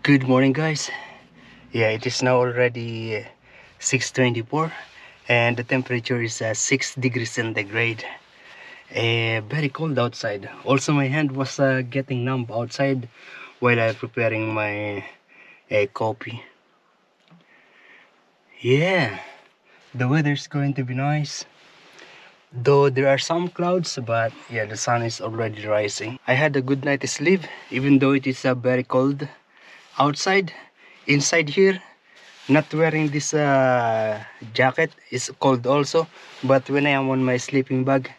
Good morning, guys. Yeah, it is now already 6:24 and the temperature is 6 degrees centigrade. Very cold outside. Also, my hand was getting numb outside while I'm preparing my coffee. Yeah, the weather is going to be nice. Though there are some clouds, but yeah, the sun is already rising. I had a good night's sleep, even though it is very cold outside. Inside here, not wearing this jacket is cold also, but when I am on my sleeping bag,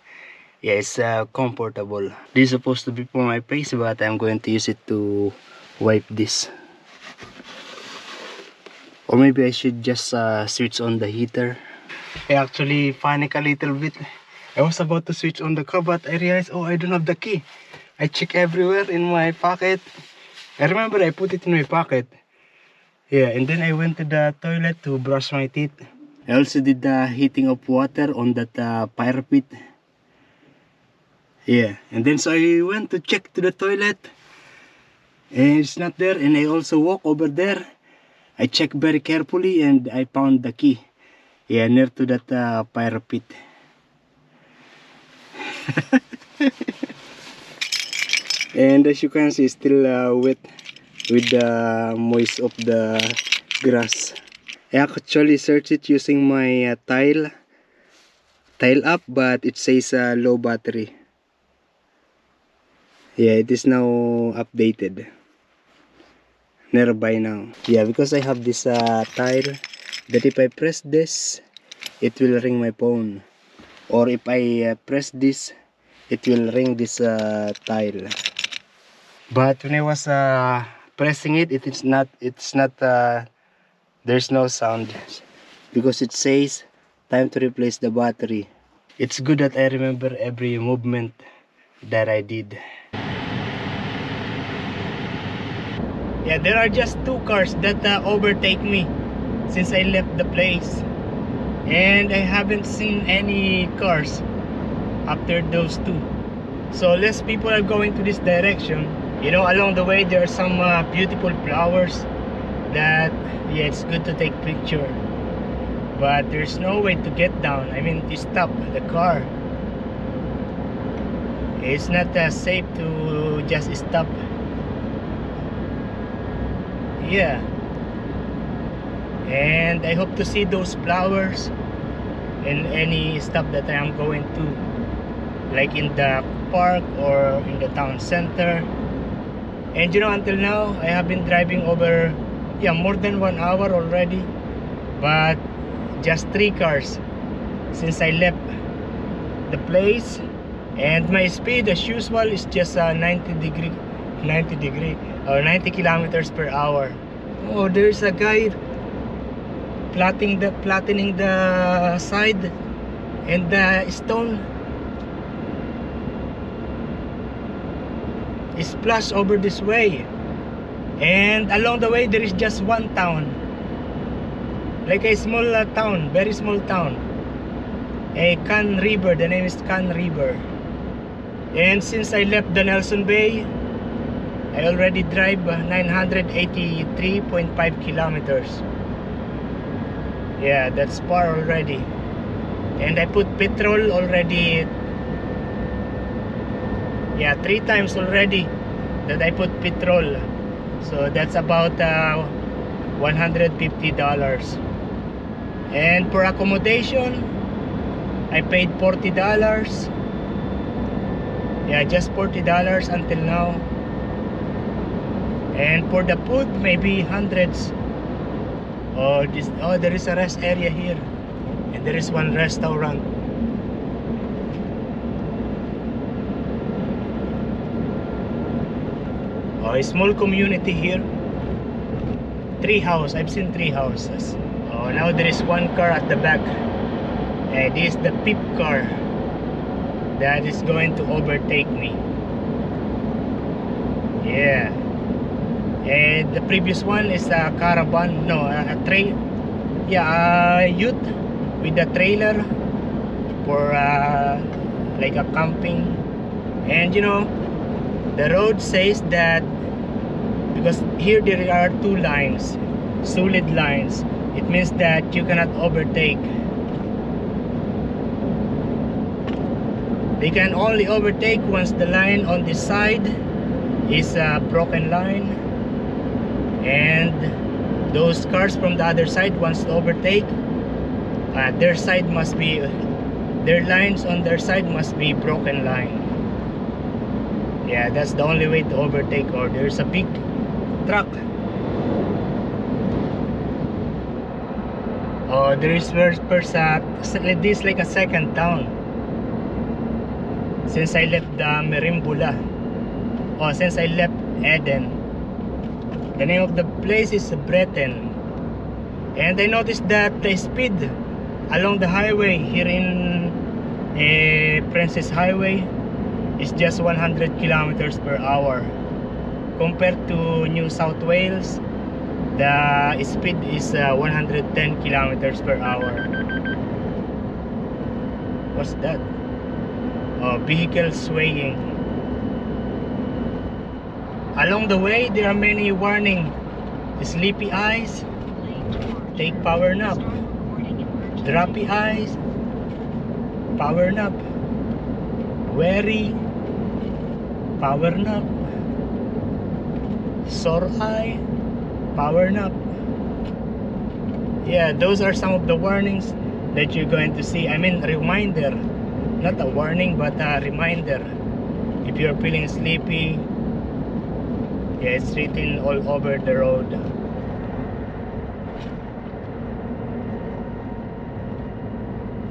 yeah, it's comfortable. This is supposed to be for my face, but I'm going to use it to wipe this. Or maybe I should just switch on the heater. I actually panic a little bit. I was about to switch on the car, but I realized, oh, I don't have the key. I check everywhere in my pocket. I remember I put it in my pocket. Yeah, and then I went to the toilet to brush my teeth. I also did the heating of water on that fire pit. Yeah, and then so I went to check to the toilet. And it's not there, and I also walk over there. I checked very carefully and I found the key. Yeah, near to that fire pit. And as you can see, still wet with the moist of the grass. I actually searched it using my tile app, but it says low battery. Yeah, it is now updated. Nearby now. Yeah, because I have this tile that if I press this, it will ring my phone. Or if I press this, it will ring this tile. But when I was pressing it, it's not there's no sound because it says time to replace the battery. It's good that I remember every movement that I did. Yeah, there are just two cars that overtake me since I left the place, and I haven't seen any cars after those two. So less people are going to this direction. You know, along the way there are some beautiful flowers that, yeah, it's good to take picture, but there's no way to get down. I mean, to stop the car. It's not safe to just stop. Yeah, and I hope to see those flowers in any stop that I am going to, like in the park or in the town center. And you know, until now I have been driving over, yeah, more than 1 hour already, but just 3 cars since I left the place. And my speed as usual is just 90 kilometers per hour. Oh, there's a guy flattening the side and the stone is splashed over this way. And along the way there is just one town, like a small town, very small town, a Can River. The name is Can River. And since I left the Nelson Bay, I already drive 983.5 kilometers. Yeah, that's far already. And I put petrol already, yeah, 3 times already that I put petrol. So that's about $150. And for accommodation, I paid $40. Yeah, just $40 until now. And for the food, maybe hundreds. Oh, there is a rest area here, and there is one restaurant. Oh, a small community here. 3 houses. I've seen 3 houses. Oh, now there is one car at the back. And this is the peep car that is going to overtake me. Yeah. And the previous one is a caravan, no, a trail, yeah, a youth with a trailer for like a camping. And you know, the road says that because here there are two lines, solid lines. It means that you cannot overtake. They can only overtake once the line on this side is a broken line, and those cars from the other side wants to overtake. Their lines on their side must be broken line. Yeah, that's the only way to overtake. Or there's a big truck. Oh, there is this like a second town. Since I left the Merimbula, since I left Eden, the name of the place is Breton. And I noticed that the speed along the highway here in Princess Highway is just 100 kilometers per hour. Compared to New South Wales, the speed is 110 kilometers per hour. What's that? Vehicle swaying. Along the way there are many warning. Sleepy eyes, take power nap. Droppy eyes, power nap. Wary, power nap. Sore eye, power nap. Yeah, those are some of the warnings that you're going to see. I mean, reminder, not a warning but a reminder. If you're feeling sleepy, yeah, it's written all over the road.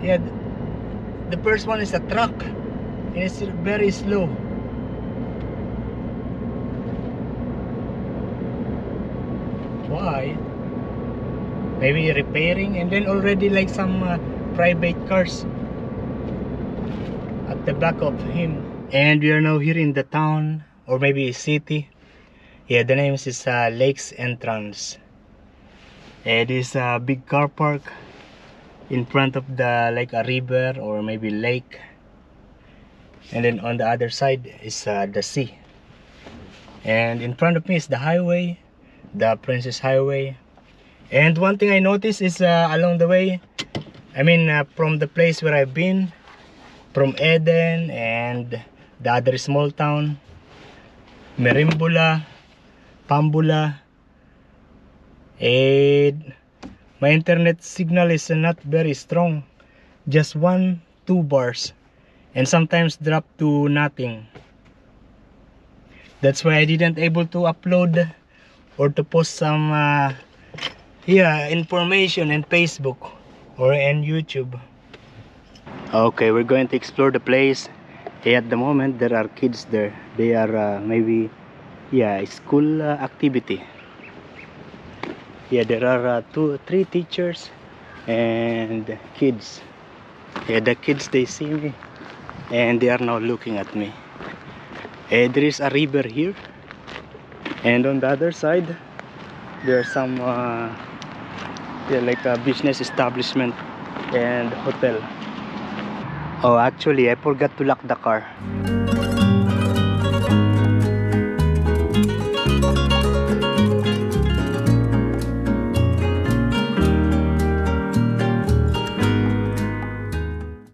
Yeah, the first one is a truck and it's very slow. Why? Maybe repairing, and then already like some private cars at the back of him. And we are now here in the town, or maybe city. Yeah, the name is Lakes Entrance. It is a big car park in front of the like a river or maybe lake, and then on the other side is the sea. And in front of me is the highway, the Princess Highway. And one thing I noticed is along the way, I mean from the place where I've been, from Eden and the other small town, Merimbula, Pambula, and my internet signal is not very strong, just 1-2 bars, and sometimes drop to nothing. That's why I didn't able to upload or to post some information in Facebook or in YouTube. Okay, we're going to explore the place. At the moment there are kids there. They are maybe school activity. Yeah, there are 2-3 teachers and kids. Yeah, the kids, they see me and they are now looking at me. There is a river here, and on the other side there are some like a business establishment and hotel. Oh, actually I forgot to lock the car.